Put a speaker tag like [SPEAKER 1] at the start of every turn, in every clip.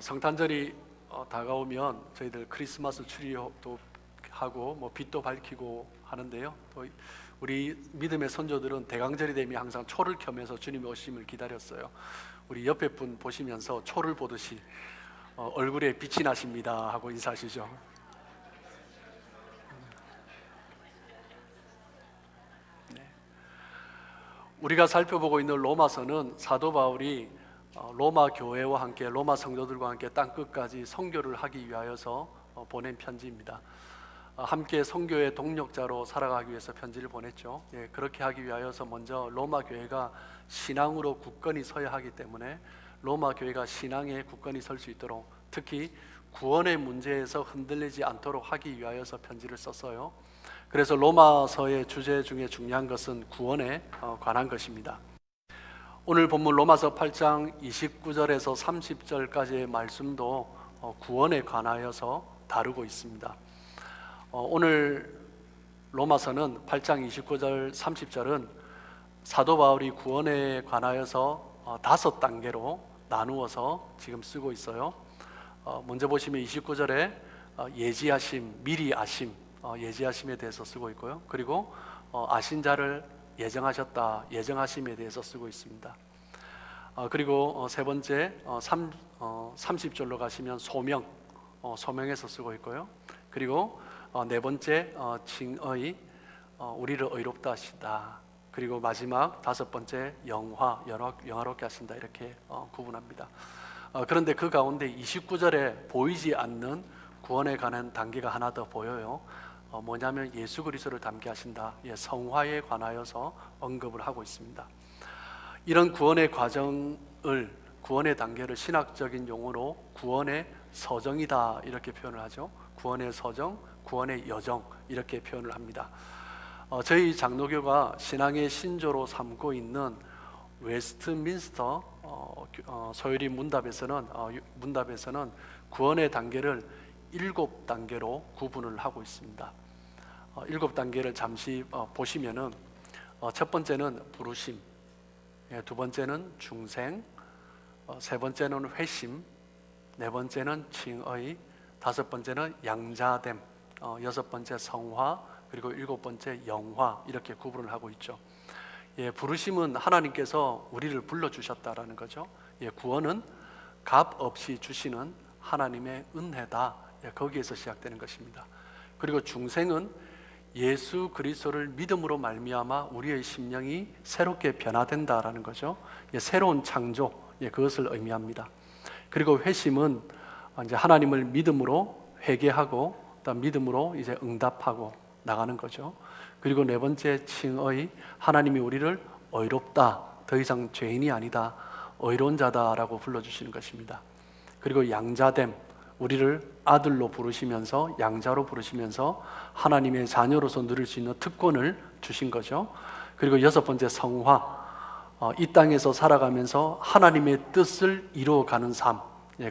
[SPEAKER 1] 성탄절이 다가오면 저희들 크리스마스 트리도 하고 빛도 밝히고 하는데요. 또 우리 믿음의 선조들은 대강절이 되면 항상 초를 켜면서 주님의 오심을 기다렸어요. 우리 옆에 분 보시면서 초를 보듯이 얼굴에 빛이 나십니다 하고 인사하시죠. 우리가 살펴보고 있는 로마서는 사도 바울이 로마 교회와 함께 로마 성도들과 함께 땅끝까지 선교를 하기 위하여서 보낸 편지입니다. 함께 선교의 동력자로 살아가기 위해서 편지를 보냈죠. 그렇게 하기 위하여서 먼저 로마 교회가 신앙으로 굳건히 서야 하기 때문에 로마 교회가 신앙에 굳건히 설 수 있도록, 특히 구원의 문제에서 흔들리지 않도록 하기 위하여서 편지를 썼어요. 그래서 로마서의 주제 중에 중요한 것은 구원에 관한 것입니다. 오늘 본문 로마서 8장 29절에서 30절까지의 말씀도 구원에 관하여서 다루고 있습니다. 오늘 로마서는 8장 29절 30절은 사도 바울이 구원에 관하여서 5단계로 나누어서 지금 쓰고 있어요. 먼저 보시면 29절에 예지하심, 미리 아심, 예지하심에 대해서 쓰고 있고요. 그리고 아신 자를 예정하셨다, 예정하심에 대해서 쓰고 있습니다. 그리고 세 번째 30절로 가시면 소명, 소명에서 쓰고 있고요. 그리고 네 번째 칭의, 우리를 의롭다 하시다. 그리고 마지막 5번째 영화, 영화롭게 하신다, 이렇게 구분합니다. 그런데 그 가운데 29절에 보이지 않는 구원에 관한 단계가 하나 더 보여요. 뭐냐면 예수 그리스도를 닮게 하신다, 성화에 관하여서 언급을 하고 있습니다. 이런 구원의 과정을, 구원의 단계를 신학적인 용어로 구원의 서정이다, 이렇게 표현을 하죠. 구원의 서정, 구원의 여정, 이렇게 표현을 합니다. 저희 장로교가 신앙의 신조로 삼고 있는 웨스트민스터 소요리 문답에서는 구원의 단계를 7단계로 구분을 하고 있습니다. 7단계를 잠시 보시면은 첫 번째는 부르심, 두 번째는 중생, 세 번째는 회심, 네 번째는 칭의, 5번째는 양자됨, 6번째 성화, 그리고 7번째 영화, 이렇게 구분을 하고 있죠. 부르심은 하나님께서 우리를 불러주셨다라는 거죠. 구원은 값 없이 주시는 하나님의 은혜다, 거기에서 시작되는 것입니다. 그리고 중생은 예수 그리스도를 믿음으로 말미암아 우리의 심령이 새롭게 변화된다라는 거죠. 새로운 창조, 그것을 의미합니다. 그리고 회심은 이제 하나님을 믿음으로 회개하고 또 믿음으로 이제 응답하고 나가는 거죠. 그리고 네 번째 칭의, 하나님이 우리를 의롭다, 더 이상 죄인이 아니다, 의로운 자다라고 불러주시는 것입니다. 그리고 양자됨, 우리를 아들로 부르시면서, 양자로 부르시면서 하나님의 자녀로서 누릴 수 있는 특권을 주신 거죠. 그리고 6번째 성화, 이 땅에서 살아가면서 하나님의 뜻을 이루어가는 삶,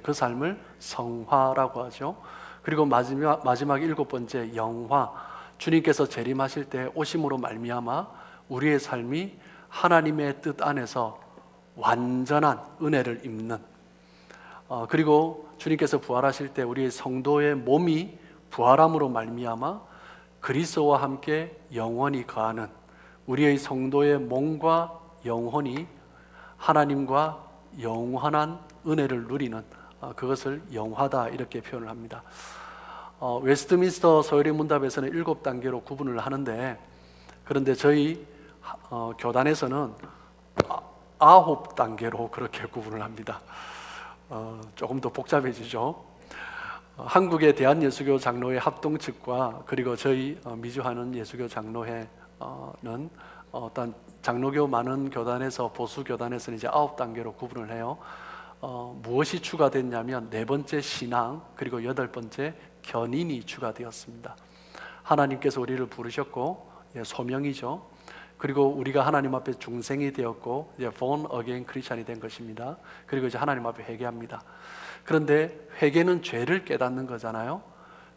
[SPEAKER 1] 그 삶을 성화라고 하죠. 그리고 마지막 7번째 영화, 주님께서 재림하실 때 오심으로 말미암아 우리의 삶이 하나님의 뜻 안에서 완전한 은혜를 입는, 그리고 주님께서 부활하실 때 우리의 성도의 몸이 부활함으로 말미암아 그리스도와 함께 영원히 거하는, 우리의 성도의 몸과 영혼이 하나님과 영원한 은혜를 누리는, 그것을 영화다, 이렇게 표현을 합니다. 웨스트민스터 소요리 문답에서는 7단계로 구분을 하는데, 그런데 저희 교단에서는 9단계로 그렇게 구분을 합니다. 조금 더 복잡해지죠. 한국의 대한예수교 장로회 합동 측과 그리고 저희 미주하는 예수교 장로회는 어떤 장로교 많은 교단에서, 보수 교단에서는 이제 9단계로 구분을 해요. 무엇이 추가됐냐면 4번째 신앙, 그리고 8번째 견인이 추가되었습니다. 하나님께서 우리를 부르셨고, 소명이죠. 그리고 우리가 하나님 앞에 중생이 되었고, 이제 born again 크리스찬이 된 것입니다. 그리고 이제 하나님 앞에 회개합니다. 그런데 회개는 죄를 깨닫는 거잖아요.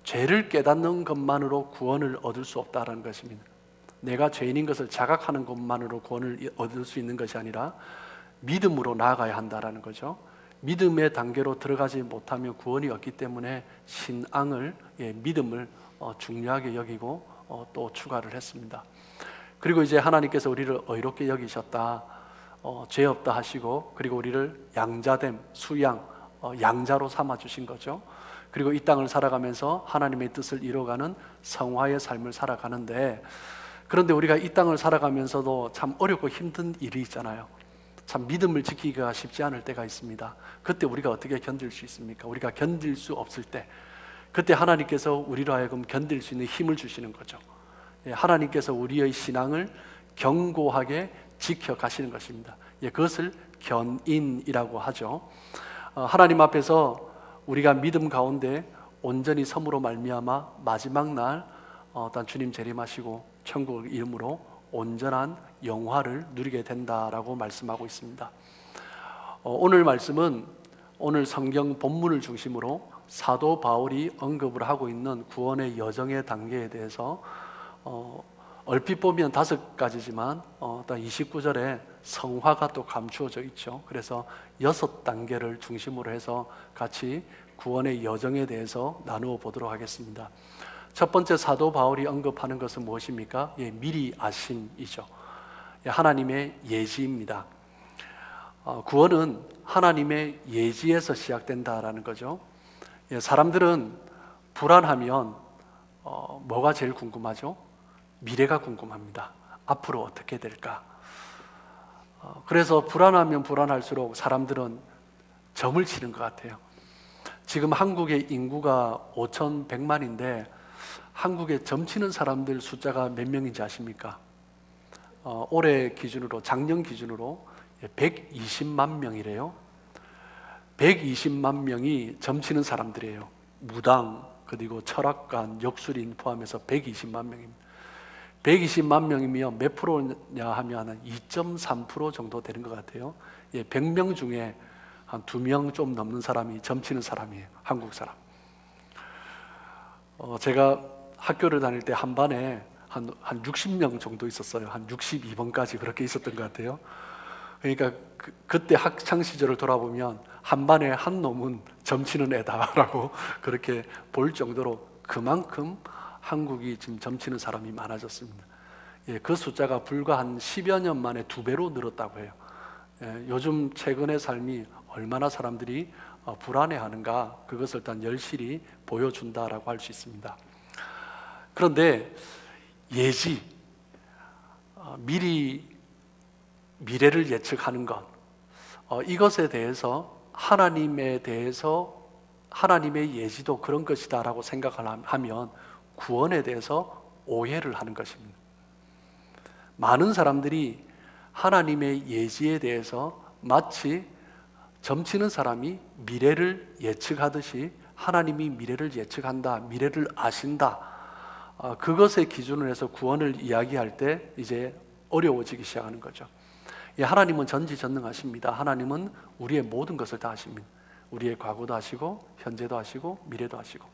[SPEAKER 1] 죄를 깨닫는 것만으로 구원을 얻을 수 없다는 것입니다. 내가 죄인인 것을 자각하는 것만으로 구원을 얻을 수 있는 것이 아니라 믿음으로 나아가야 한다는 거죠. 믿음의 단계로 들어가지 못하면 구원이 없기 때문에 신앙을, 믿음을 중요하게 여기고 또 추가를 했습니다. 그리고 이제 하나님께서 우리를 의롭게 여기셨다, 죄 없다 하시고, 그리고 우리를 양자됨, 수양, 양자로 삼아 주신 거죠. 그리고 이 땅을 살아가면서 하나님의 뜻을 이루어가는 성화의 삶을 살아가는데, 그런데 우리가 이 땅을 살아가면서도 참 어렵고 힘든 일이 있잖아요. 참 믿음을 지키기가 쉽지 않을 때가 있습니다. 그때 우리가 어떻게 견딜 수 있습니까? 우리가 견딜 수 없을 때, 그때 하나님께서 우리로 하여금 견딜 수 있는 힘을 주시는 거죠. 하나님께서 우리의 신앙을 견고하게 지켜가시는 것입니다. 그것을 견인이라고 하죠. 하나님 앞에서 우리가 믿음 가운데 온전히 섬으로 말미암아 마지막 날 어떤 주님 재림하시고 천국 이름으로 온전한 영화를 누리게 된다라고 말씀하고 있습니다. 오늘 말씀은 오늘 성경 본문을 중심으로 사도 바울이 언급을 하고 있는 구원의 여정의 단계에 대해서 얼핏 보면 5가지지만 29절에 성화가 또 감추어져 있죠. 그래서 6단계를 중심으로 해서 같이 구원의 여정에 대해서 나누어 보도록 하겠습니다. 첫 번째 사도 바울이 언급하는 것은 무엇입니까? 미리 아심이죠. 하나님의 예지입니다. 구원은 하나님의 예지에서 시작된다라는 거죠. 사람들은 불안하면 뭐가 제일 궁금하죠? 미래가 궁금합니다. 앞으로 어떻게 될까? 그래서 불안하면 불안할수록 사람들은 점을 치는 것 같아요. 지금 한국의 인구가 5,100만인데 한국에 점치는 사람들 숫자가 몇 명인지 아십니까? 올해 기준으로, 작년 기준으로 120만 명이래요. 120만 명이 점치는 사람들이에요. 무당, 그리고 철학관, 역술인 포함해서 120만 명입니다. 120만 명이면 몇 프로냐 하면 2.3% 정도 되는 것 같아요. 100명 중에 한 2명 좀 넘는 사람이 점치는 사람이에요. 한국 사람. 제가 학교를 다닐 때 한 반에 한 60명 정도 있었어요. 한 62번까지 그렇게 있었던 것 같아요. 그러니까 그때 학창 시절을 돌아보면 한 반에 한 놈은 점치는 애다라고 그렇게 볼 정도로 그만큼 한국이 지금 점치는 사람이 많아졌습니다. 그 숫자가 불과 한 10여 년 만에 2배로 늘었다고 해요. 요즘 최근의 삶이 얼마나 사람들이 불안해하는가, 그것을 일단 열실히 보여준다라고 할 수 있습니다. 그런데 예지, 미래를 예측하는 것, 이것에 대해서 하나님의 예지도 그런 것이다라고 생각을 하면 구원에 대해서 오해를 하는 것입니다. 많은 사람들이 하나님의 예지에 대해서 마치 점치는 사람이 미래를 예측하듯이 하나님이 미래를 예측한다, 미래를 아신다, 그것의 기준으로 해서 구원을 이야기할 때 이제 어려워지기 시작하는 거죠. 하나님은 전지전능하십니다. 하나님은 우리의 모든 것을 다 아십니다. 우리의 과거도 아시고 현재도 아시고 미래도 아시고,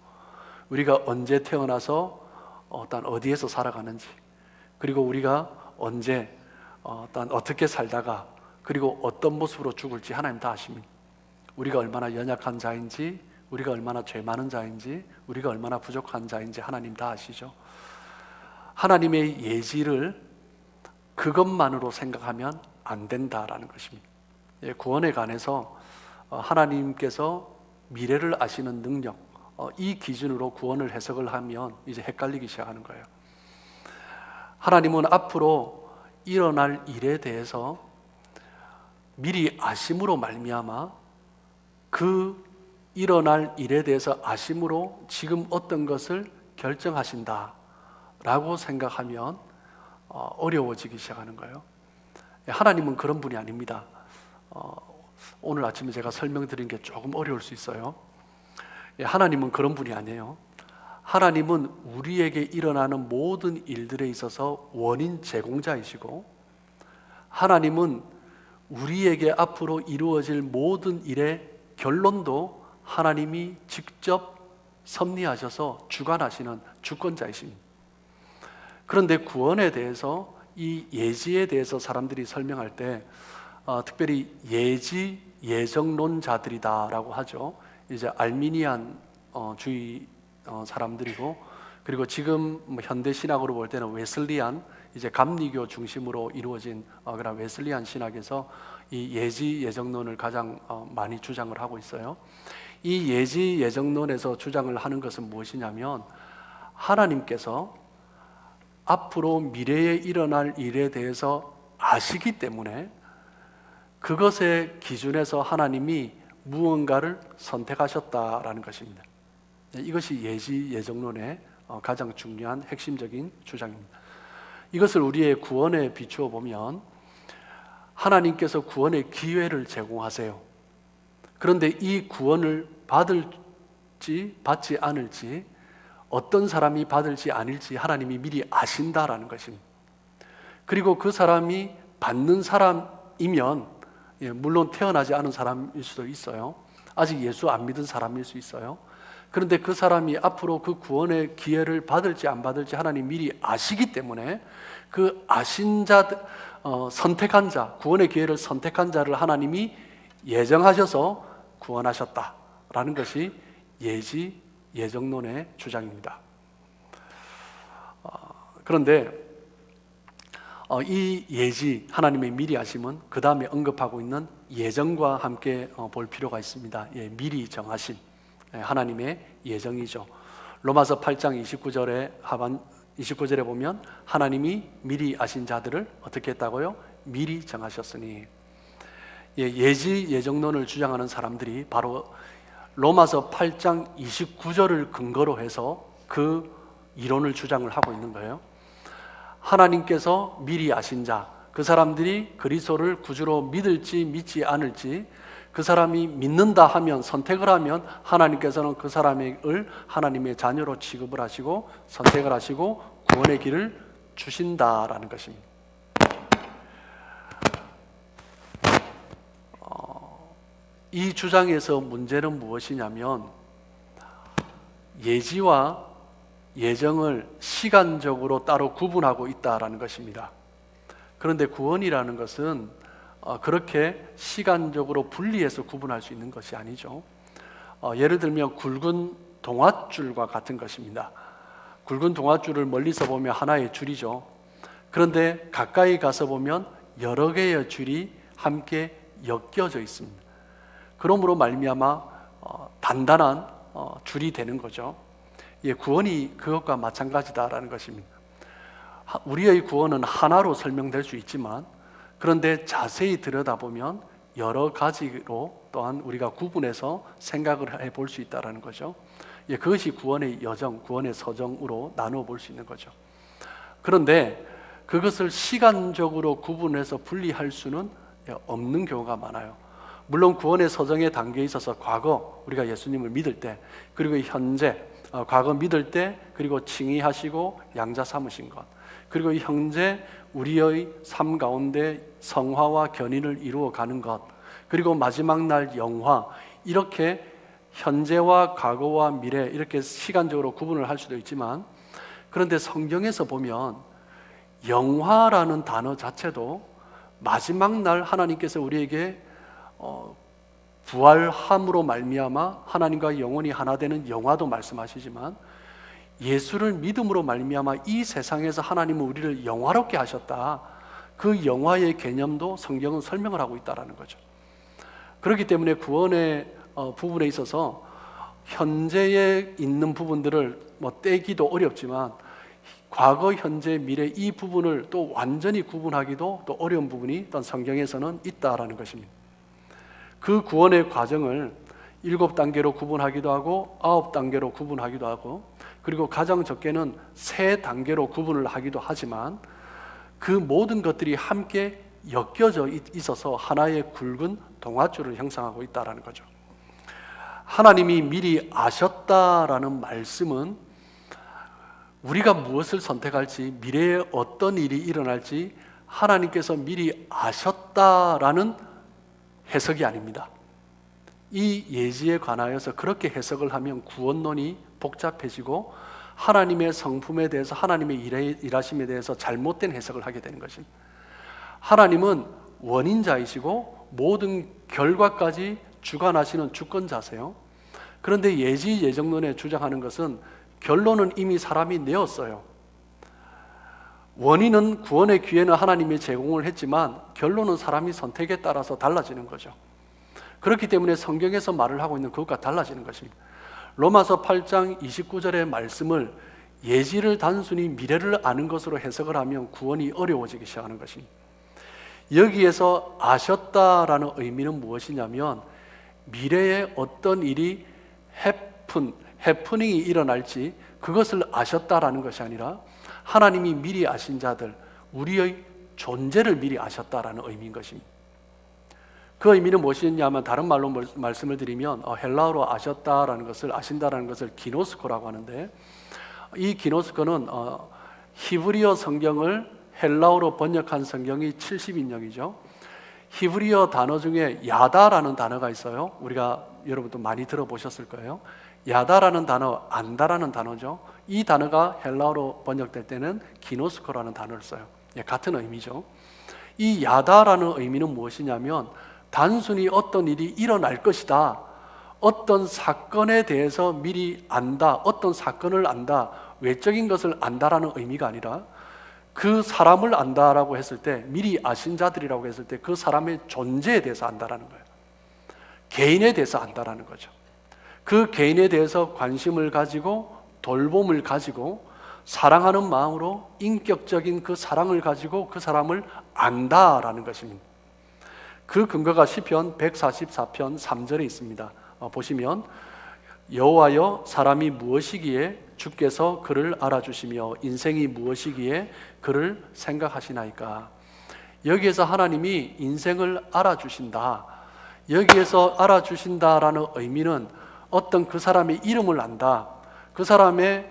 [SPEAKER 1] 우리가 언제 태어나서 어디에서 살아가는지, 그리고 우리가 언제 어떻게 살다가 그리고 어떤 모습으로 죽을지 하나님 다 아십니다. 우리가 얼마나 연약한 자인지, 우리가 얼마나 죄 많은 자인지, 우리가 얼마나 부족한 자인지 하나님 다 아시죠. 하나님의 예지를 그것만으로 생각하면 안 된다라는 것입니다. 구원에 관해서 하나님께서 미래를 아시는 능력, 이 기준으로 구원을 해석을 하면 이제 헷갈리기 시작하는 거예요. 하나님은 앞으로 일어날 일에 대해서 미리 아심으로 말미암아 그 일어날 일에 대해서 아심으로 지금 어떤 것을 결정하신다라고 생각하면 어려워지기 시작하는 거예요. 하나님은 그런 분이 아닙니다. 오늘 아침에 제가 설명드린 게 조금 어려울 수 있어요. 하나님은 그런 분이 아니에요. 하나님은 우리에게 일어나는 모든 일들에 있어서 원인 제공자이시고, 하나님은 우리에게 앞으로 이루어질 모든 일의 결론도 하나님이 직접 섭리하셔서 주관하시는 주권자이십니다. 그런데 구원에 대해서, 이 예지에 대해서 사람들이 설명할 때 특별히 예지 예정론자들이다라고 하죠. 이제 알미니안 주의 사람들이고, 그리고 지금 현대 신학으로 볼 때는 웨슬리안, 이제 감리교 중심으로 이루어진 그런 웨슬리안 신학에서 이 예지 예정론을 가장 많이 주장을 하고 있어요. 이 예지 예정론에서 주장을 하는 것은 무엇이냐면, 하나님께서 앞으로 미래에 일어날 일에 대해서 아시기 때문에 그것의 기준에서 하나님이 무언가를 선택하셨다라는 것입니다. 이것이 예지 예정론의 가장 중요한 핵심적인 주장입니다. 이것을 우리의 구원에 비추어 보면, 하나님께서 구원의 기회를 제공하세요. 그런데 이 구원을 받을지 받지 않을지, 어떤 사람이 받을지 아닐지 하나님이 미리 아신다라는 것입니다. 그리고 그 사람이 받는 사람이면, 물론 태어나지 않은 사람일 수도 있어요. 아직 예수 안 믿은 사람일 수 있어요. 그런데 그 사람이 앞으로 그 구원의 기회를 받을지 안 받을지 하나님 미리 아시기 때문에, 그 아신 자, 선택한 자, 구원의 기회를 선택한 자를 하나님이 예정하셔서 구원하셨다라는 것이 예지 예정론의 주장입니다. 그런데 이 예지, 하나님의 미리 아심은 그 다음에 언급하고 있는 예정과 함께 볼 필요가 있습니다. 미리 정하심, 하나님의 예정이죠. 로마서 8장 29절에 보면 하나님이 미리 아신 자들을 어떻게 했다고요? 미리 정하셨으니. 예지 예정론을 주장하는 사람들이 바로 로마서 8장 29절을 근거로 해서 그 이론을 주장을 하고 있는 거예요. 하나님께서 미리 아신 자, 그 사람들이 그리스도를 구주로 믿을지 믿지 않을지, 그 사람이 믿는다 하면, 선택을 하면 하나님께서는 그 사람을 하나님의 자녀로 취급을 하시고 선택을 하시고 구원의 길을 주신다라는 것입니다. 이 주장에서 문제는 무엇이냐면, 예지와 예정을 시간적으로 따로 구분하고 있다라는 것입니다. 그런데 구원이라는 것은 그렇게 시간적으로 분리해서 구분할 수 있는 것이 아니죠. 예를 들면 굵은 동아줄과 같은 것입니다. 굵은 동아줄을 멀리서 보면 하나의 줄이죠. 그런데 가까이 가서 보면 여러 개의 줄이 함께 엮여져 있습니다. 그러므로 말미암아 단단한 줄이 되는 거죠. 구원이 그것과 마찬가지다라는 것입니다. 우리의 구원은 하나로 설명될 수 있지만, 그런데 자세히 들여다보면 여러 가지로 또한 우리가 구분해서 생각을 해볼 수 있다는 거죠. 그것이 구원의 여정, 구원의 서정으로 나누어 볼 수 있는 거죠. 그런데 그것을 시간적으로 구분해서 분리할 수는 없는 경우가 많아요. 물론 구원의 서정의 단계에 있어서 과거 우리가 예수님을 믿을 때, 그리고 현재 과거 믿을 때, 그리고 칭의하시고 양자 삼으신 것, 그리고 현재 우리의 삶 가운데 성화와 견인을 이루어가는 것, 그리고 마지막 날 영화, 이렇게 현재와 과거와 미래 이렇게 시간적으로 구분을 할 수도 있지만, 그런데 성경에서 보면 영화라는 단어 자체도 마지막 날 하나님께서 우리에게 부활함으로 말미암아 하나님과 영원히 하나 되는 영화도 말씀하시지만, 예수를 믿음으로 말미암아 이 세상에서 하나님은 우리를 영화롭게 하셨다, 그 영화의 개념도 성경은 설명을 하고 있다는 거죠. 그렇기 때문에 구원의 부분에 있어서 현재에 있는 부분들을 떼기도 어렵지만, 과거, 현재, 미래 이 부분을 또 완전히 구분하기도 또 어려운 부분이 또 성경에서는 있다라는 것입니다. 그 구원의 과정을 7단계로 구분하기도 하고 9단계로 구분하기도 하고, 그리고 가장 적게는 3단계로 구분을 하기도 하지만, 그 모든 것들이 함께 엮여져 있어서 하나의 굵은 동아줄을 형성하고 있다는 거죠. 하나님이 미리 아셨다라는 말씀은 우리가 무엇을 선택할지, 미래에 어떤 일이 일어날지 하나님께서 미리 아셨다라는 해석이 아닙니다. 이 예지에 관하여서 그렇게 해석을 하면 구원론이 복잡해지고 하나님의 성품에 대해서, 하나님의 일하심에 대해서 잘못된 해석을 하게 되는 것입니다. 하나님은 원인자이시고 모든 결과까지 주관하시는 주권자세요. 그런데 예지 예정론에 주장하는 것은 결론은 이미 사람이 내었어요. 원인은 구원의 기회는 하나님이 제공을 했지만 결론은 사람이 선택에 따라서 달라지는 거죠. 그렇기 때문에 성경에서 말을 하고 있는 그것과 달라지는 것입니다. 로마서 8장 29절의 말씀을 예지를 단순히 미래를 아는 것으로 해석을 하면 구원이 어려워지기 시작하는 것입니다. 여기에서 아셨다라는 의미는 무엇이냐면 미래에 어떤 일이 해프닝이 일어날지 그것을 아셨다라는 것이 아니라 하나님이 미리 아신 자들, 우리의 존재를 미리 아셨다라는 의미인 것입니다. 그 의미는 무엇이냐면 다른 말로 말씀을 드리면 헬라어로 아셨다라는 것을 아신다라는 것을 기노스코라고 하는데 이 기노스코는 히브리어 성경을 헬라어로 번역한 성경이 70인역이죠. 히브리어 단어 중에 야다라는 단어가 있어요. 우리가 여러분도 많이 들어보셨을 거예요. 야다라는 단어, 안다라는 단어죠. 이 단어가 헬라어로 번역될 때는 기노스코라는 단어를 써요. 같은 의미죠. 이 야다라는 의미는 무엇이냐면 단순히 어떤 일이 일어날 것이다, 어떤 사건에 대해서 미리 안다, 어떤 사건을 안다, 외적인 것을 안다라는 의미가 아니라 그 사람을 안다라고 했을 때, 미리 아신 자들이라고 했을 때 그 사람의 존재에 대해서 안다라는 거예요. 개인에 대해서 안다라는 거죠. 그 개인에 대해서 관심을 가지고 돌봄을 가지고 사랑하는 마음으로 인격적인 그 사랑을 가지고 그 사람을 안다라는 것입니다. 그 근거가 시편 144편 3절에 있습니다. 보시면 여호와여 사람이 무엇이기에 주께서 그를 알아주시며 인생이 무엇이기에 그를 생각하시나이까. 여기에서 하나님이 인생을 알아주신다. 여기에서 알아주신다라는 의미는 어떤 그 사람의 이름을 안다, 그 사람의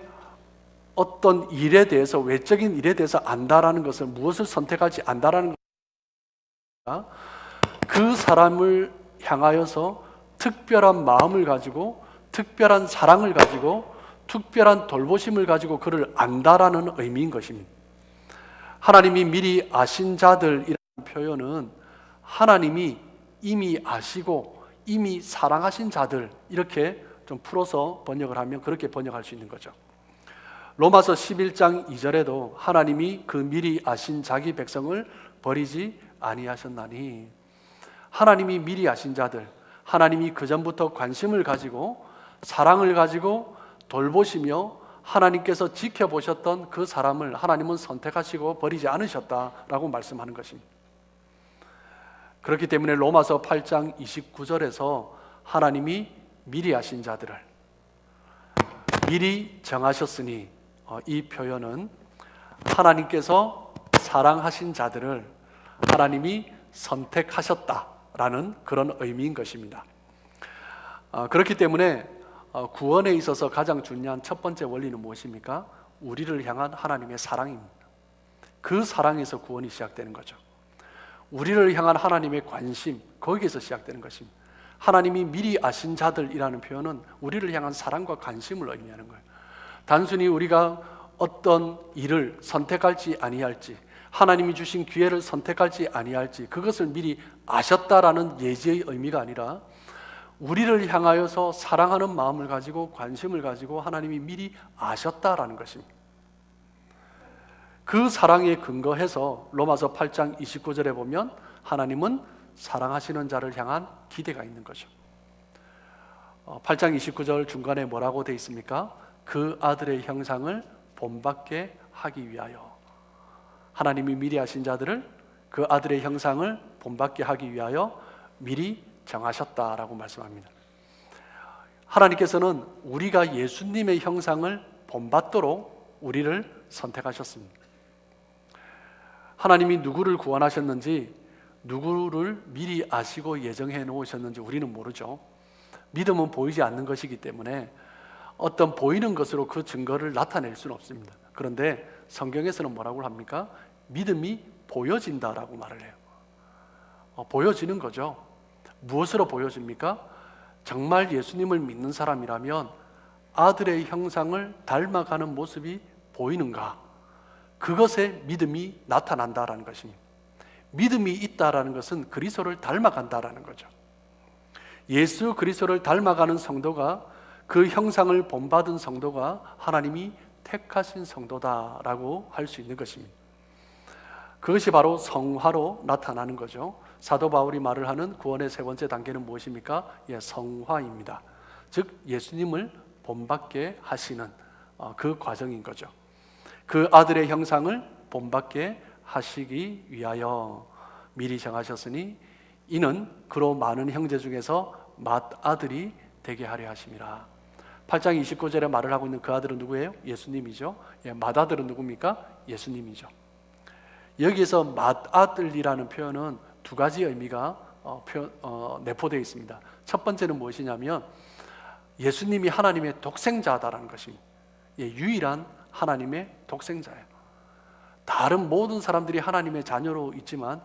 [SPEAKER 1] 어떤 일에 대해서, 외적인 일에 대해서 안다라는 것을, 무엇을 선택할지 안다라는 것, 그 사람을 향하여서 특별한 마음을 가지고 특별한 사랑을 가지고 특별한 돌보심을 가지고 그를 안다라는 의미인 것입니다. 하나님이 미리 아신 자들이라는 표현은 하나님이 이미 아시고 이미 사랑하신 자들, 이렇게 좀 풀어서 번역을 하면 그렇게 번역할 수 있는 거죠. 로마서 11장 2절에도 하나님이 그 미리 아신 자기 백성을 버리지 아니하셨나니, 하나님이 미리 아신 자들, 하나님이 그전부터 관심을 가지고 사랑을 가지고 돌보시며 하나님께서 지켜보셨던 그 사람을 하나님은 선택하시고 버리지 않으셨다라고 말씀하는 것입니다. 그렇기 때문에 로마서 8장 29절에서 하나님이 미리 아신 자들을 미리 정하셨으니, 이 표현은 하나님께서 사랑하신 자들을 하나님이 선택하셨다라는 그런 의미인 것입니다. 그렇기 때문에 구원에 있어서 가장 중요한 첫 번째 원리는 무엇입니까? 우리를 향한 하나님의 사랑입니다. 그 사랑에서 구원이 시작되는 거죠. 우리를 향한 하나님의 관심, 거기에서 시작되는 것입니다. 하나님이 미리 아신 자들이라는 표현은 우리를 향한 사랑과 관심을 의미하는 거예요. 단순히 우리가 어떤 일을 선택할지 아니할지, 하나님이 주신 기회를 선택할지 아니할지 그것을 미리 아셨다라는 예지의 의미가 아니라 우리를 향하여서 사랑하는 마음을 가지고 관심을 가지고 하나님이 미리 아셨다라는 것입니다. 그 사랑에 근거해서 로마서 8장 29절에 보면 하나님은 사랑하시는 자를 향한 기대가 있는 거죠. 8장 29절 중간에 뭐라고 되어 있습니까? 그 아들의 형상을 본받게 하기 위하여. 하나님이 미리 아신 자들을 그 아들의 형상을 본받게 하기 위하여 미리 정하셨다라고 말씀합니다. 하나님께서는 우리가 예수님의 형상을 본받도록 우리를 선택하셨습니다. 하나님이 누구를 구원하셨는지, 누구를 미리 아시고 예정해 놓으셨는지 우리는 모르죠. 믿음은 보이지 않는 것이기 때문에 어떤 보이는 것으로 그 증거를 나타낼 수는 없습니다. 그런데 성경에서는 뭐라고 합니까? 믿음이 보여진다라고 말을 해요. 보여지는 거죠. 무엇으로 보여집니까? 정말 예수님을 믿는 사람이라면 아들의 형상을 닮아가는 모습이 보이는가? 그것에 믿음이 나타난다라는 것입니다. 믿음이 있다라는 것은 그리스도를 닮아간다라는 거죠. 예수 그리스도를 닮아가는 성도가, 그 형상을 본받은 성도가 하나님이 택하신 성도다라고 할 수 있는 것입니다. 그것이 바로 성화로 나타나는 거죠. 사도 바울이 말을 하는 구원의 세 번째 단계는 무엇입니까? 성화입니다. 즉 예수님을 본받게 하시는 그 과정인 거죠. 그 아들의 형상을 본받게 하시기 위하여 미리 정하셨으니 이는 그로 많은 형제 중에서 맏아들이 되게 하려 하심이라. 8장 29절에 말을 하고 있는 그 아들은 누구예요? 예수님이죠. 맏아들은 누굽니까? 예수님이죠. 여기에서 맏아들이라는 표현은 두 가지 의미가 내포되어 있습니다. 첫 번째는 무엇이냐면 예수님이 하나님의 독생자다라는 것입니다. 유일한 하나님의 독생자예요. 다른 모든 사람들이 하나님의 자녀로 있지만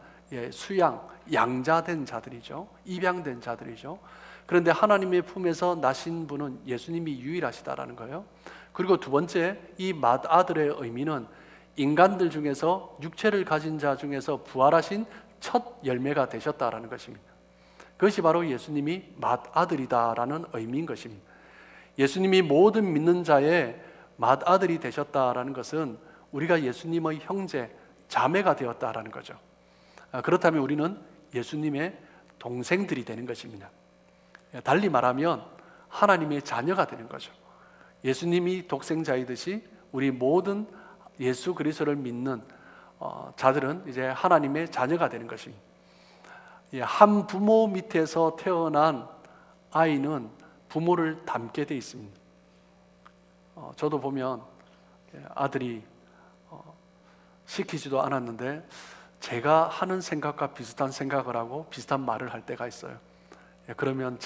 [SPEAKER 1] 수양, 양자된 자들이죠. 입양된 자들이죠. 그런데 하나님의 품에서 나신 분은 예수님이 유일하시다라는 거예요. 그리고 두 번째, 이 맏아들의 의미는 인간들 중에서, 육체를 가진 자 중에서 부활하신 첫 열매가 되셨다라는 것입니다. 그것이 바로 예수님이 맏아들이다라는 의미인 것입니다. 예수님이 모든 믿는 자의 맏아들이 되셨다라는 것은 우리가 예수님의 형제, 자매가 되었다라는 거죠. 그렇다면 우리는 예수님의 동생들이 되는 것입니다. 달리 말하면 하나님의 자녀가 되는 거죠. 예수님이 독생자이듯이 우리 모든 예수 그리스도를 믿는 자들은 이제 하나님의 자녀가 되는 것입니다. 한 부모 밑에서 태어난 아이는 부모를 닮게 돼 있습니다. 저도 보면 아들이 시키지도 않았는데 제가 하는 생각과 비슷한 생각을 하고 비슷한 말을 할 때가 있어요. 그러면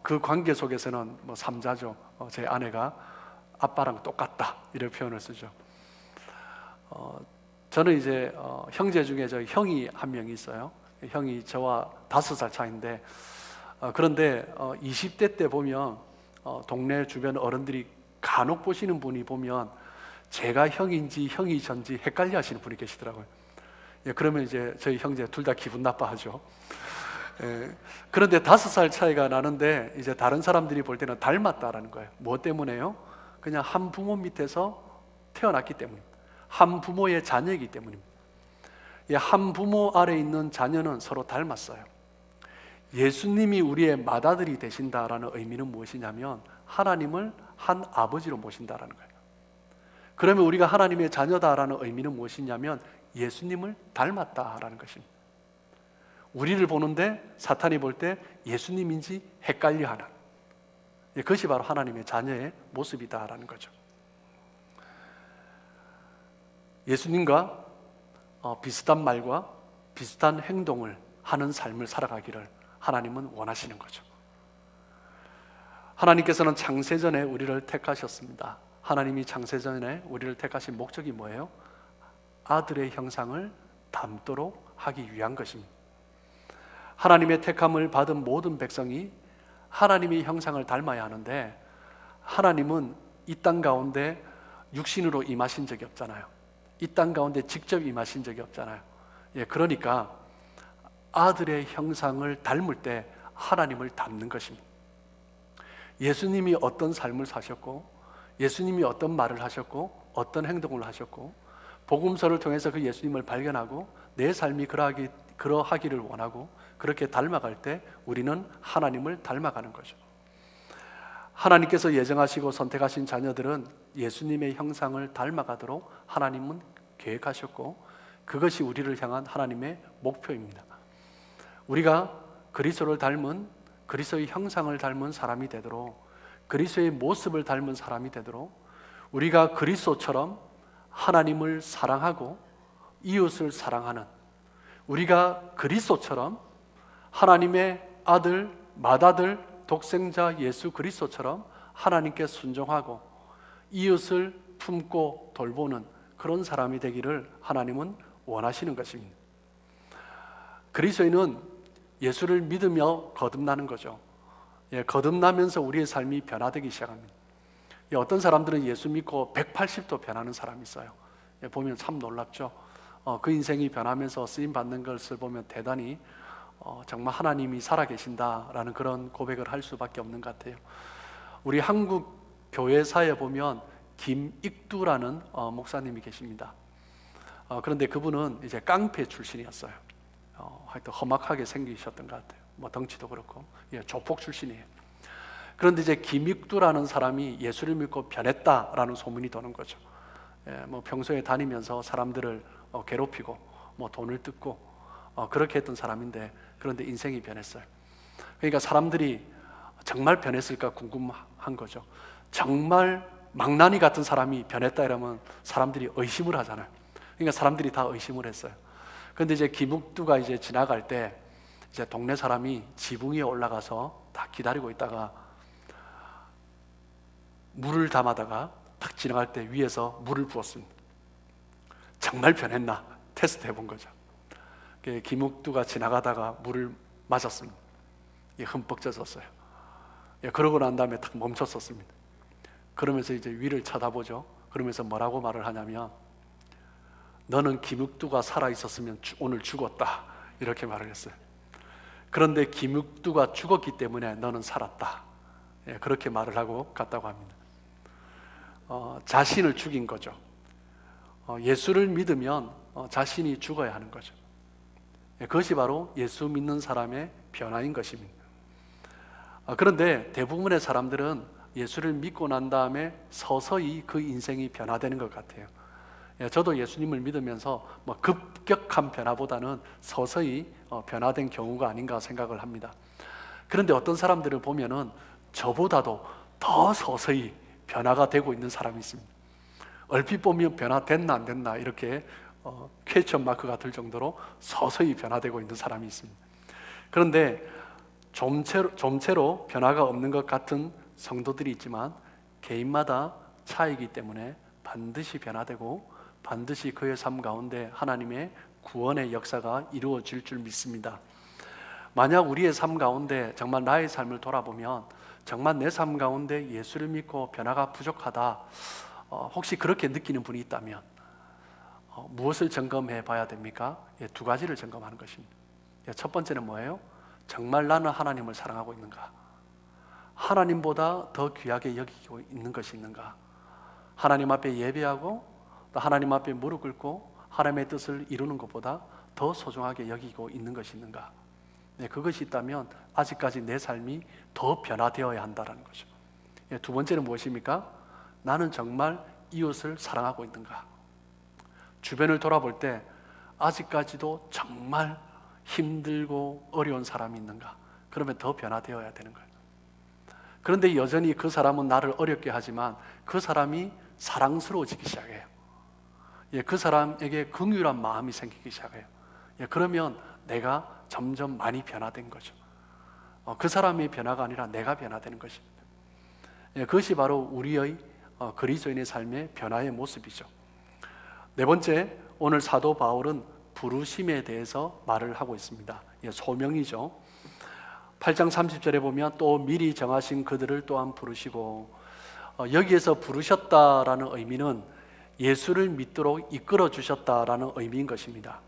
[SPEAKER 1] 그 관계 속에서는 삼자죠. 제 아내가 아빠랑 똑같다 이런 표현을 쓰죠. 저는 이제 형제 중에 저 형이 한 명이 있어요. 형이 저와 5살 차이인데 그런데 20대 때 보면 동네 주변 어른들이 간혹 보시는 분이 보면 제가 형인지 형이 전지 헷갈려 하시는 분이 계시더라고요. 그러면 이제 저희 형제 둘 다 기분 나빠하죠. 그런데 5살 차이가 나는데 이제 다른 사람들이 볼 때는 닮았다라는 거예요. 무엇 때문에요? 그냥 한 부모 밑에서 태어났기 때문입니다. 한 부모의 자녀이기 때문입니다. 한 부모 아래 있는 자녀는 서로 닮았어요. 예수님이 우리의 맏아들이 되신다라는 의미는 무엇이냐면 하나님을 한 아버지로 모신다라는 거예요. 그러면 우리가 하나님의 자녀다라는 의미는 무엇이냐면 예수님을 닮았다라는 것입니다. 우리를 보는데 사탄이 볼 때 예수님인지 헷갈려하는, 그것이 바로 하나님의 자녀의 모습이다라는 거죠. 예수님과 비슷한 말과 비슷한 행동을 하는 삶을 살아가기를 하나님은 원하시는 거죠. 하나님께서는 창세전에 우리를 택하셨습니다. 하나님이 창세전에 우리를 택하신 목적이 뭐예요? 아들의 형상을 닮도록 하기 위한 것입니다. 하나님의 택함을 받은 모든 백성이 하나님의 형상을 닮아야 하는데 하나님은 이 땅 가운데 육신으로 임하신 적이 없잖아요. 이 땅 가운데 직접 임하신 적이 없잖아요. 그러니까 아들의 형상을 닮을 때 하나님을 닮는 것입니다. 예수님이 어떤 삶을 사셨고 예수님이 어떤 말을 하셨고 어떤 행동을 하셨고 복음서를 통해서 그 예수님을 발견하고 내 삶이 그러하기를 원하고 그렇게 닮아갈 때 우리는 하나님을 닮아가는 거죠. 하나님께서 예정하시고 선택하신 자녀들은 예수님의 형상을 닮아가도록 하나님은 계획하셨고 그것이 우리를 향한 하나님의 목표입니다. 우리가 그리스도를 닮은, 그리스도의 형상을 닮은 사람이 되도록, 그리스도의 모습을 닮은 사람이 되도록 우리가 그리스도처럼 하나님을 사랑하고 이웃을 사랑하는, 우리가 그리스도처럼 하나님의 아들, 맏아들, 독생자 예수 그리스도처럼 하나님께 순종하고 이웃을 품고 돌보는 그런 사람이 되기를 하나님은 원하시는 것입니다. 그리스도인은 예수를 믿으며 거듭나는 거죠. 거듭나면서 우리의 삶이 변화되기 시작합니다. 어떤 사람들은 예수 믿고 180도 변하는 사람이 있어요. 보면 참 놀랍죠. 그 인생이 변하면서 쓰임 받는 것을 보면 대단히 정말 하나님이 살아계신다라는 그런 고백을 할 수밖에 없는 것 같아요. 우리 한국 교회사에 보면 김익두라는 목사님이 계십니다. 그런데 그분은 이제 깡패 출신이었어요. 하여튼 험악하게 생기셨던 것 같아요. 뭐 덩치도 그렇고, 조폭 출신이에요. 그런데 이제 김익두라는 사람이 예수를 믿고 변했다라는 소문이 도는 거죠. 뭐 평소에 다니면서 사람들을 괴롭히고 뭐 돈을 뜯고 그렇게 했던 사람인데, 그런데 인생이 변했어요. 그러니까 사람들이 정말 변했을까 궁금한 거죠. 정말 망나니 같은 사람이 변했다 이러면 사람들이 의심을 하잖아요. 그러니까 사람들이 다 의심을 했어요. 그런데 이제 김익두가 이제 지나갈 때 이제 동네 사람이 지붕 위에 올라가서 다 기다리고 있다가 물을 담아다가 딱 지나갈 때 위에서 물을 부었습니다. 정말 변했나 테스트 해본 거죠. 김익두가 지나가다가 물을 맞았습니다. 흠뻑 젖었어요. 그러고 난 다음에 딱 멈췄었습니다. 그러면서 이제 위를 쳐다보죠. 그러면서 뭐라고 말을 하냐면, 너는 김익두가 살아있었으면 오늘 죽었다, 이렇게 말을 했어요. 그런데 김익두가 죽었기 때문에 너는 살았다, 그렇게 말을 하고 갔다고 합니다. 자신을 죽인 거죠. 예수를 믿으면 자신이 죽어야 하는 거죠. 그것이 바로 예수 믿는 사람의 변화인 것입니다. 그런데 대부분의 사람들은 예수를 믿고 난 다음에 서서히 그 인생이 변화되는 것 같아요. 저도 예수님을 믿으면서 뭐 급격한 변화보다는 서서히 변화된 경우가 아닌가 생각을 합니다. 그런데 어떤 사람들을 보면은 저보다도 더 서서히 변화가 되고 있는 사람이 있습니다. 얼핏 보면 변화됐나 안 됐나 이렇게 퀘스천 마크가 들 정도로 서서히 변화되고 있는 사람이 있습니다. 그런데 좀채로 변화가 없는 것 같은 성도들이 있지만 개인마다 차이기 때문에 반드시 변화되고 반드시 그의 삶 가운데 하나님의 구원의 역사가 이루어질 줄 믿습니다. 만약 우리의 삶 가운데 정말 나의 삶을 돌아보면 정말 내 삶 가운데 예수를 믿고 변화가 부족하다, 혹시 그렇게 느끼는 분이 있다면 무엇을 점검해 봐야 됩니까? 두 가지를 점검하는 것입니다. 첫 번째는 뭐예요? 정말 나는 하나님을 사랑하고 있는가? 하나님보다 더 귀하게 여기고 있는 것이 있는가? 하나님 앞에 예배하고 또 하나님 앞에 무릎 꿇고 하나님의 뜻을 이루는 것보다 더 소중하게 여기고 있는 것이 있는가? 그것이 있다면 아직까지 내 삶이 더 변화되어야 한다는 거죠. 두 번째는 무엇입니까? 나는 정말 이웃을 사랑하고 있는가? 주변을 돌아볼 때 아직까지도 정말 힘들고 어려운 사람이 있는가? 그러면 더 변화되어야 되는 거예요. 그런데 여전히 그 사람은 나를 어렵게 하지만 그 사람이 사랑스러워지기 시작해요. 그 사람에게 긍휼한 마음이 생기기 시작해요. 그러면 내가 점점 많이 변화된 거죠. 그 사람의 변화가 아니라 내가 변화되는 것입니다. 그것이 바로 우리의 그리스도인의 삶의 변화의 모습이죠. 네 번째, 오늘 사도 바울은 부르심에 대해서 말을 하고 있습니다. 소명이죠. 8장 30절에 보면 또 미리 정하신 그들을 또한 부르시고, 여기에서 부르셨다라는 의미는 예수를 믿도록 이끌어 주셨다라는 의미인 것입니다.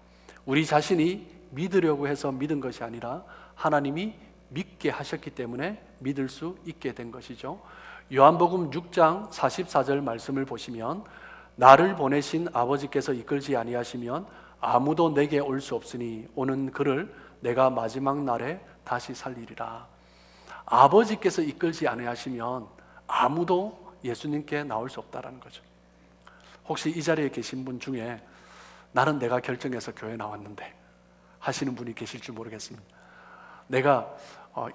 [SPEAKER 1] 우리 자신이 믿으려고 해서 믿은 것이 아니라 하나님이 믿게 하셨기 때문에 믿을 수 있게 된 것이죠. 요한복음 6장 44절 말씀을 보시면, 나를 보내신 아버지께서 이끌지 아니하시면 아무도 내게 올 수 없으니 오는 그를 내가 마지막 날에 다시 살리리라. 아버지께서 이끌지 아니하시면 아무도 예수님께 나올 수 없다라는 거죠. 혹시 이 자리에 계신 분 중에 나는 내가 결정해서 교회 나왔는데 하시는 분이 계실 줄 모르겠습니다. 내가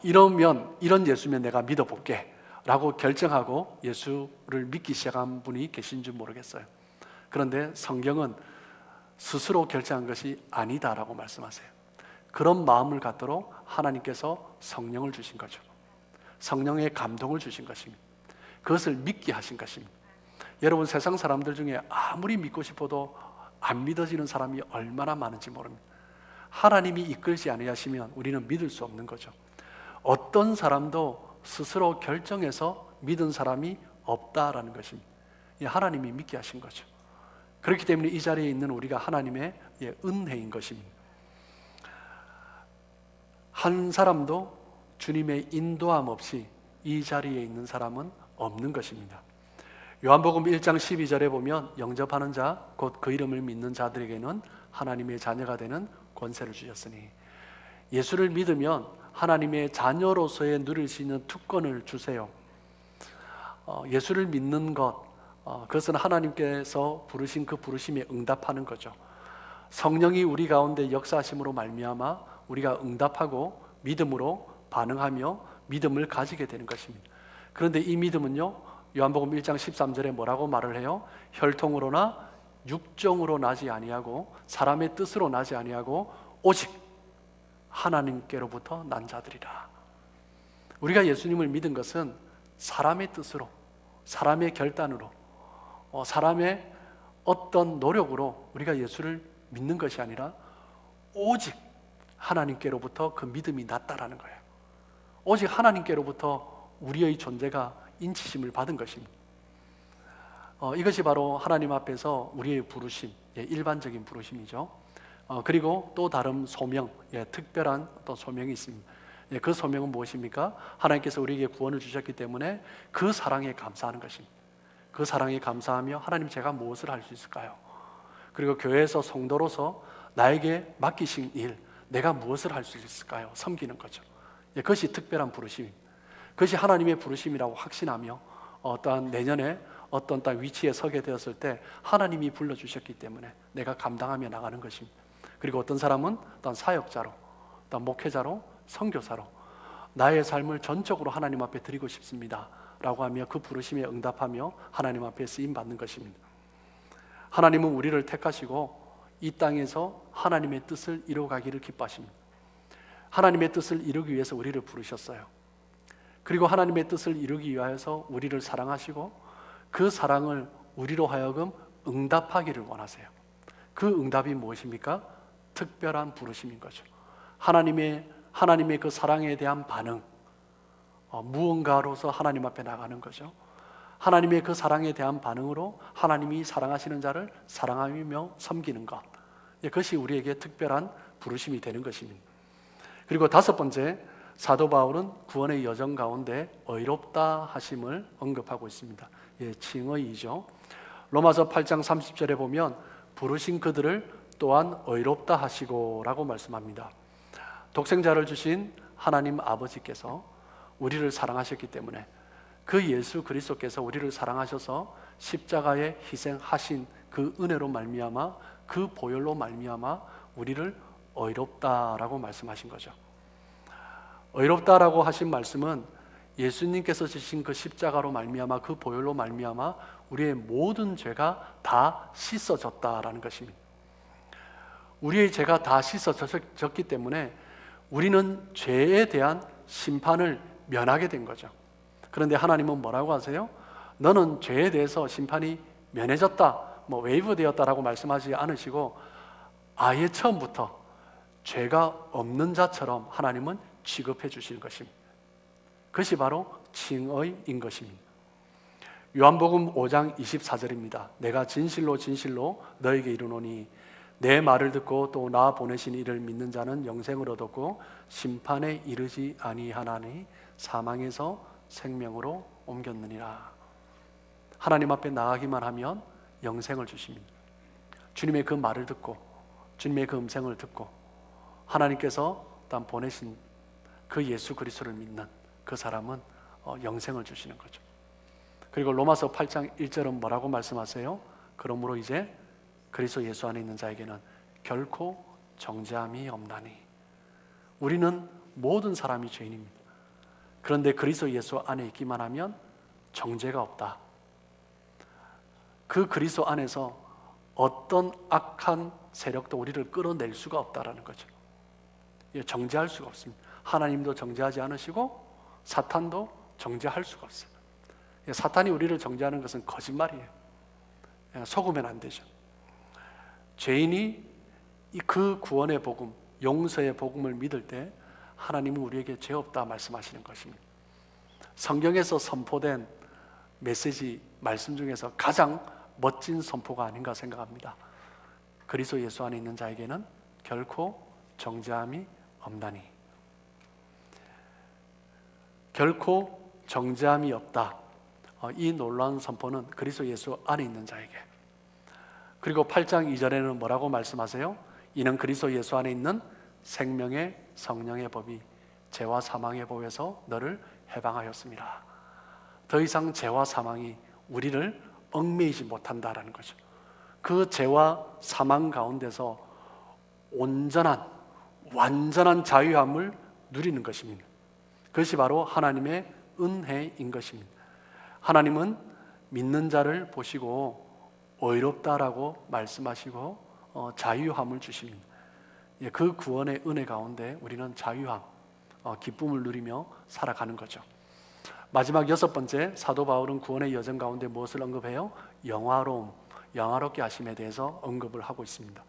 [SPEAKER 1] 이런 예수면 내가 믿어볼게 라고 결정하고 예수를 믿기 시작한 분이 계신 줄 모르겠어요. 그런데 성경은 스스로 결정한 것이 아니다라고 말씀하세요. 그런 마음을 갖도록 하나님께서 성령을 주신 거죠. 성령의 감동을 주신 것입니다. 그것을 믿게 하신 것입니다. 여러분, 세상 사람들 중에 아무리 믿고 싶어도 안 믿어지는 사람이 얼마나 많은지 모릅니다. 하나님이 이끌지 아니하시면 우리는 믿을 수 없는 거죠. 어떤 사람도 스스로 결정해서 믿은 사람이 없다라는 것입니다. 하나님이 믿게 하신 거죠. 그렇기 때문에 이 자리에 있는 우리가 하나님의 은혜인 것입니다. 한 사람도 주님의 인도함 없이 이 자리에 있는 사람은 없는 것입니다. 요한복음 1장 12절에 보면 영접하는 자, 곧 그 이름을 믿는 자들에게는 하나님의 자녀가 되는 권세를 주셨으니, 예수를 믿으면 하나님의 자녀로서의 누릴 수 있는 특권을 주세요. 예수를 믿는 것, 그것은 하나님께서 부르신 그 부르심에 응답하는 거죠. 성령이 우리 가운데 역사하심으로 말미암아 우리가 응답하고 믿음으로 반응하며 믿음을 가지게 되는 것입니다. 그런데 이 믿음은요, 요한복음 1장 13절에 뭐라고 말을 해요? 혈통으로나 육정으로 나지 아니하고 사람의 뜻으로 나지 아니하고 오직 하나님께로부터 난 자들이라. 우리가 예수님을 믿은 것은 사람의 뜻으로, 사람의 결단으로, 사람의 어떤 노력으로 우리가 예수를 믿는 것이 아니라 오직 하나님께로부터 그 믿음이 났다라는 거예요. 오직 하나님께로부터 우리의 존재가 인치심을 받은 것입니다. 이것이 바로 하나님 앞에서 우리의 부르심, 일반적인 부르심이죠. 그리고 또 다른 소명, 특별한 또 소명이 있습니다. 그 소명은 무엇입니까? 하나님께서 우리에게 구원을 주셨기 때문에 그 사랑에 감사하는 것입니다. 그 사랑에 감사하며 하나님, 제가 무엇을 할 수 있을까요? 그리고 교회에서 성도로서 나에게 맡기신 일, 내가 무엇을 할 수 있을까요? 섬기는 거죠. 그것이 특별한 부르심입니다. 그것이 하나님의 부르심이라고 확신하며 어떠한 내년에 어떤 위치에 서게 되었을 때 하나님이 불러주셨기 때문에 내가 감당하며 나가는 것입니다. 그리고 어떤 사람은 어떤 사역자로, 어떤 목회자로, 선교사로 나의 삶을 전적으로 하나님 앞에 드리고 싶습니다 라고 하며 그 부르심에 응답하며 하나님 앞에 쓰임받는 것입니다. 하나님은 우리를 택하시고 이 땅에서 하나님의 뜻을 이루어가기를 기뻐하십니다. 하나님의 뜻을 이루기 위해서 우리를 부르셨어요. 그리고 하나님의 뜻을 이루기 위하여서 우리를 사랑하시고 그 사랑을 우리로 하여금 응답하기를 원하세요. 그 응답이 무엇입니까? 특별한 부르심인 거죠. 하나님의 그 사랑에 대한 반응, 무언가로서 하나님 앞에 나가는 거죠. 하나님의 그 사랑에 대한 반응으로 하나님이 사랑하시는 자를 사랑하며 섬기는 것, 그것이 우리에게 특별한 부르심이 되는 것입니다. 그리고 다섯 번째, 사도 바울은 구원의 여정 가운데 의롭다 하심을 언급하고 있습니다. 칭의이죠. 로마서 8장 30절에 보면 부르신 그들을 또한 의롭다 하시고 라고 말씀합니다. 독생자를 주신 하나님 아버지께서 우리를 사랑하셨기 때문에 그 예수 그리스도께서 우리를 사랑하셔서 십자가에 희생하신 그 은혜로 말미암아, 그 보혈로 말미암아 우리를 의롭다라고 말씀하신 거죠. 의롭다라고 하신 말씀은 예수님께서 지신 그 십자가로 말미암아, 그 보혈로 말미암아 우리의 모든 죄가 다 씻어졌다라는 것입니다. 우리의 죄가 다 씻어졌기 때문에 우리는 죄에 대한 심판을 면하게 된 거죠. 그런데 하나님은 뭐라고 하세요? 너는 죄에 대해서 심판이 면해졌다, 웨이브 되었다라고 말씀하지 않으시고 아예 처음부터 죄가 없는 자처럼 하나님은 취급해 주시는 것입니다. 그것이 바로 칭의인 것입니다. 요한복음 5장 24절입니다. 내가 진실로 진실로 너에게 이르노니 내 말을 듣고 또 나 보내신 이를 믿는 자는 영생을 얻었고 심판에 이르지 아니하나니 사망에서 생명으로 옮겼느니라. 하나님 앞에 나가기만 하면 영생을 주십니다. 주님의 그 말을 듣고 주님의 그 음성을 듣고 하나님께서 단 보내신 그 예수 그리스도를 믿는 그 사람은 영생을 주시는 거죠. 그리고 로마서 8장 1절은 뭐라고 말씀하세요? 그러므로 이제 그리스도 예수 안에 있는 자에게는 결코 정죄함이 없나니. 우리는 모든 사람이 죄인입니다. 그런데 그리스도 예수 안에 있기만 하면 정죄가 없다. 그 그리스도 안에서 어떤 악한 세력도 우리를 끌어낼 수가 없다라는 거죠. 정죄할 수가 없습니다. 하나님도 정죄하지 않으시고 사탄도 정죄할 수가 없어요. 사탄이 우리를 정죄하는 것은 거짓말이에요. 속으면 안 되죠. 죄인이 그 구원의 복음, 용서의 복음을 믿을 때 하나님은 우리에게 죄 없다 말씀하시는 것입니다. 성경에서 선포된 메시지, 말씀 중에서 가장 멋진 선포가 아닌가 생각합니다. 그리스도 예수 안에 있는 자에게는 결코 정죄함이 없나니. 결코 정죄함이 없다. 이 놀라운 선포는 그리스도 예수 안에 있는 자에게. 그리고 8장 2절에는 뭐라고 말씀하세요? 이는 그리스도 예수 안에 있는 생명의 성령의 법이 죄와 사망의 법에서 너를 해방하였습니다. 더 이상 죄와 사망이 우리를 얽매이지 못한다라는 거죠. 그 죄와 사망 가운데서 완전한 자유함을 누리는 것입니다. 그것이 바로 하나님의 은혜인 것입니다. 하나님은 믿는 자를 보시고 의롭다라고 말씀하시고 자유함을 주십니다. 그 구원의 은혜 가운데 우리는 자유함, 기쁨을 누리며 살아가는 거죠. 마지막 6번째, 사도 바울은 구원의 여정 가운데 무엇을 언급해요? 영화롭게 하심에 대해서 언급을 하고 있습니다.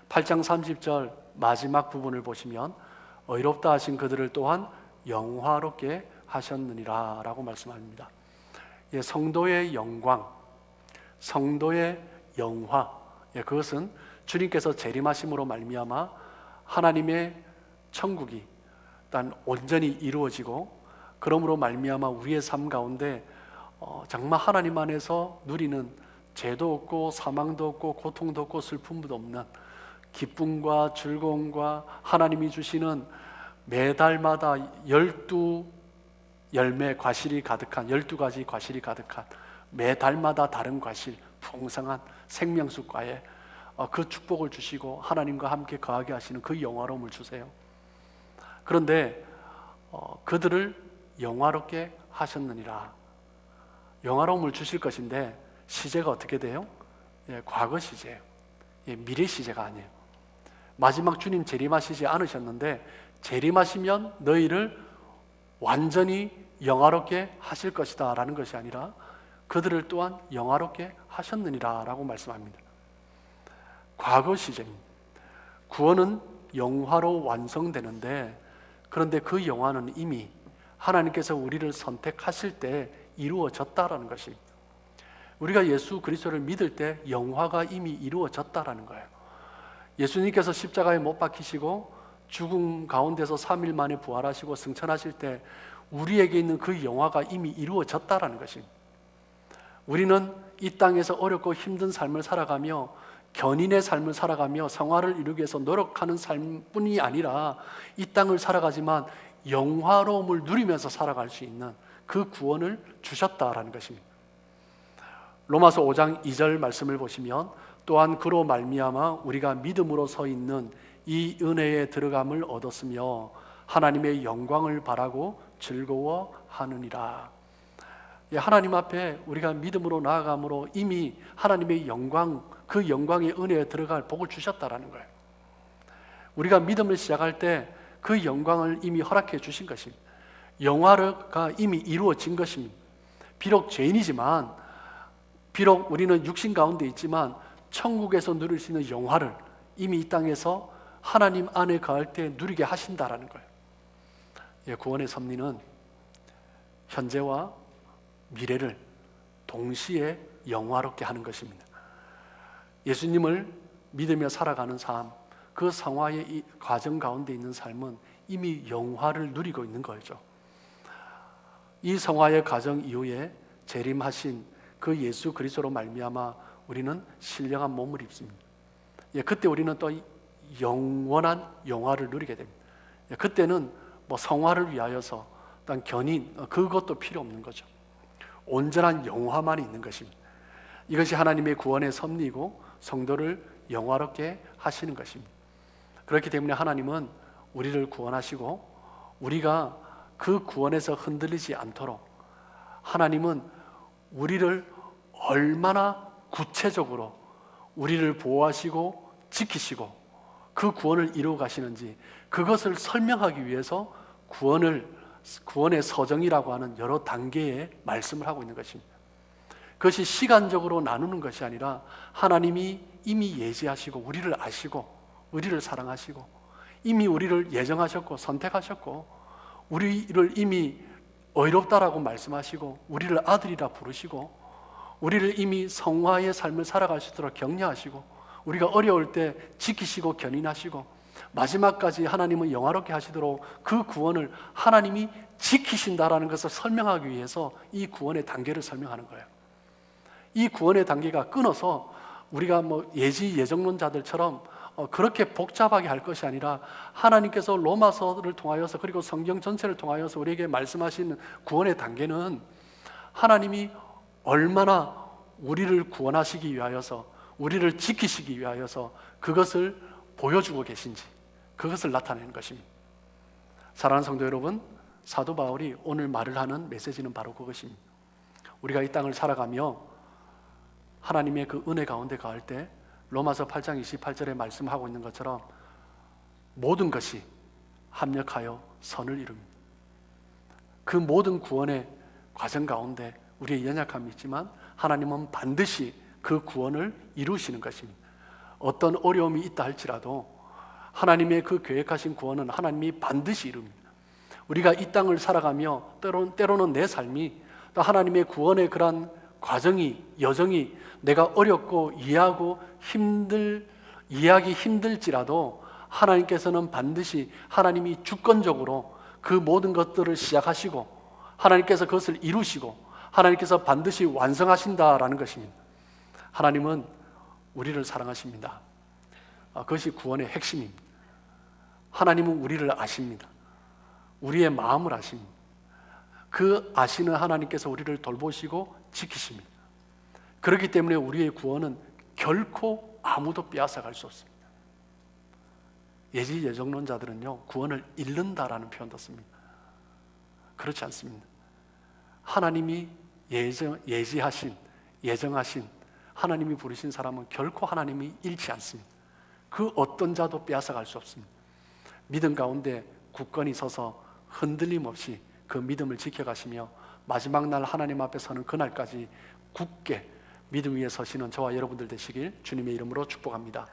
[SPEAKER 1] 8장 30절 마지막 부분을 보시면 의롭다 하신 그들을 또한 영화롭게 하셨느니라 라고 말씀합니다. 성도의 영광, 성도의 영화, 그것은 주님께서 재림하심으로 말미암아 하나님의 천국이 일단 온전히 이루어지고, 그러므로 말미암아 우리의 삶 가운데 정말 하나님 안에서 누리는 죄도 없고 사망도 없고 고통도 없고 슬픔도 없는 기쁨과 즐거움과 하나님이 주시는 매달마다 12열매 과실이 가득한 12가지 과실이 가득한 매달마다 다른 과실, 풍성한 생명수과에 그 축복을 주시고 하나님과 함께 거하게 하시는 그 영화로움을 주세요. 그런데 그들을 영화롭게 하셨느니라. 영화로움을 주실 것인데 시제가 어떻게 돼요? 과거 시제예요. 미래 시제가 아니에요. 마지막 주님 재림하시지 않으셨는데 재림하시면 너희를 완전히 영화롭게 하실 것이다 라는 것이 아니라 그들을 또한 영화롭게 하셨느니라 라고 말씀합니다. 과거 시제입니다. 구원은 영화로 완성되는데, 그런데 그 영화는 이미 하나님께서 우리를 선택하실 때 이루어졌다라는 것입니다. 우리가 예수 그리스도를 믿을 때 영화가 이미 이루어졌다라는 거예요. 예수님께서 십자가에 못 박히시고 죽음 가운데서 3일 만에 부활하시고 승천하실 때 우리에게 있는 그 영화가 이미 이루어졌다라는 것입니다. 우리는 이 땅에서 어렵고 힘든 삶을 살아가며 견인의 삶을 살아가며 성화를 이루기 위해서 노력하는 삶뿐이 아니라 이 땅을 살아가지만 영화로움을 누리면서 살아갈 수 있는 그 구원을 주셨다라는 것입니다. 로마서 5장 2절 말씀을 보시면 또한 그로 말미암아 우리가 믿음으로 서 있는 이 은혜에 들어감을 얻었으며 하나님의 영광을 바라고 즐거워하느니라. 하나님 앞에 우리가 믿음으로 나아감으로 이미 하나님의 영광, 그 영광의 은혜에 들어갈 복을 주셨다라는 거예요. 우리가 믿음을 시작할 때 그 영광을 이미 허락해 주신 것입니다. 영화가 이미 이루어진 것입니다. 비록 죄인이지만, 비록 우리는 육신 가운데 있지만 천국에서 누릴 수 있는 영화를 이미 이 땅에서 하나님 안에 거할 때 누리게 하신다라는 거예요. 구원의 섭리는 현재와 미래를 동시에 영화롭게 하는 것입니다. 예수님을 믿으며 살아가는 삶, 그 성화의 이 과정 가운데 있는 삶은 이미 영화를 누리고 있는 거죠. 이 성화의 과정 이후에 재림하신 그 예수 그리스도로 말미암아 우리는 신령한 몸을 입습니다. 그때 우리는 또 영원한 영화를 누리게 됩니다. 그때는 성화를 위하여서 어떤 견인, 그것도 필요 없는 거죠. 온전한 영화만 있는 것입니다. 이것이 하나님의 구원의 섭리이고 성도를 영화롭게 하시는 것입니다. 그렇기 때문에 하나님은 우리를 구원하시고 우리가 그 구원에서 흔들리지 않도록 하나님은 우리를 얼마나 구체적으로 우리를 보호하시고 지키시고 그 구원을 이루어 가시는지, 그것을 설명하기 위해서 구원의 서정이라고 하는 여러 단계의 말씀을 하고 있는 것입니다. 그것이 시간적으로 나누는 것이 아니라 하나님이 이미 예지하시고 우리를 아시고 우리를 사랑하시고 이미 우리를 예정하셨고 선택하셨고 우리를 이미 의롭다라고 말씀하시고 우리를 아들이라 부르시고 우리를 이미 성화의 삶을 살아갈 수 있도록 격려하시고, 우리가 어려울 때 지키시고 견인하시고, 마지막까지 하나님은 영화롭게 하시도록 그 구원을 하나님이 지키신다라는 것을 설명하기 위해서 이 구원의 단계를 설명하는 거예요. 이 구원의 단계가 끊어서 우리가 예정론자들처럼 그렇게 복잡하게 할 것이 아니라, 하나님께서 로마서를 통하여서 그리고 성경 전체를 통하여서 우리에게 말씀하신 구원의 단계는 하나님이 얼마나 우리를 구원하시기 위하여서, 우리를 지키시기 위하여서 그것을 보여주고 계신지, 그것을 나타내는 것입니다. 사랑하는 성도 여러분, 사도 바울이 오늘 말을 하는 메시지는 바로 그것입니다. 우리가 이 땅을 살아가며 하나님의 그 은혜 가운데 가을 때 로마서 8장 28절에 말씀하고 있는 것처럼 모든 것이 합력하여 선을 이룹니다. 그 모든 구원의 과정 가운데 우리의 연약함이 있지만 하나님은 반드시 그 구원을 이루시는 것입니다. 어떤 어려움이 있다 할지라도 하나님의 그 계획하신 구원은 하나님이 반드시 이룹니다. 우리가 이 땅을 살아가며 때로는 내 삶이 또 하나님의 구원의 그러한 과정이, 여정이 내가 어렵고 이해하기 힘들지라도 하나님께서는 반드시 하나님이 주권적으로 그 모든 것들을 시작하시고 하나님께서 그것을 이루시고 하나님께서 반드시 완성하신다라는 것입니다. 하나님은 우리를 사랑하십니다. 그것이 구원의 핵심입니다. 하나님은 우리를 아십니다. 우리의 마음을 아십니다. 그 아시는 하나님께서 우리를 돌보시고 지키십니다. 그렇기 때문에 우리의 구원은 결코 아무도 빼앗아갈 수 없습니다. 예정론자들은요, 구원을 잃는다라는 표현도 씁니다. 그렇지 않습니다. 하나님이 예정하신 하나님이 부르신 사람은 결코 하나님이 잃지 않습니다. 그 어떤 자도 빼앗아갈 수 없습니다. 믿음 가운데 굳건히 서서 흔들림 없이 그 믿음을 지켜가시며 마지막 날 하나님 앞에 서는 그날까지 굳게 믿음 위에 서시는 저와 여러분들 되시길 주님의 이름으로 축복합니다.